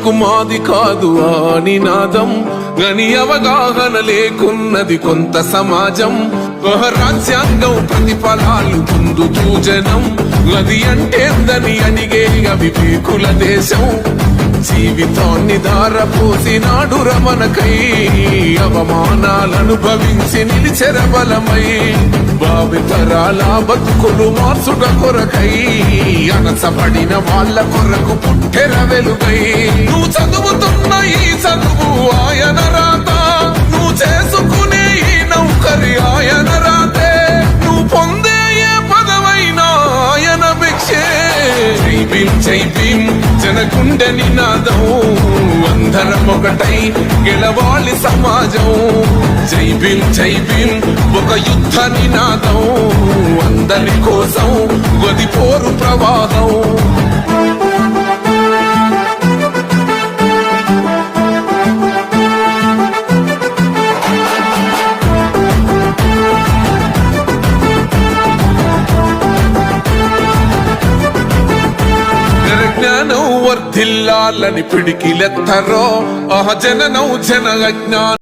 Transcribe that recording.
బతుకు మాది కాదు ఆ నినాదం గని అవగాహన లేకున్నది కొంత సమాజం రాజ్యాంగం ప్రతిఫలాలు పొందుతూ జనం అది అంటేందని అడిగే అవివేకుల దేశం జీవితాన్ని ధారపోసినాడు రమణకై అవమానాలనుభవించి నిలిచెర బలమై భావితరాల బతుకులు మార్చుట కొరకై అనసపడిన వాళ్ళ కొరకు పుట్టెర వెలుగై నువ్వు చదువుతున్న ఈ చదువు ఆయన రాత నువ్వు చేసుకునే ఈ నౌకరి ఆయన రాతే నువ్వు పొందే ఏ పదవైనా ఆయన భిక్షే జై భీమ్ జై భీమ్ జనగుండె నినాదం అందరం ఒకటై గెలవాలి సమాజం జై భీమ్ ఒక యుద్ధ నినాదం అందరి కోసం గది పోరు ప్రవాహం జ్ఞానం వర్ధిల్లాలని పిడికిలెత్తరో జననం జన అజ్ఞానం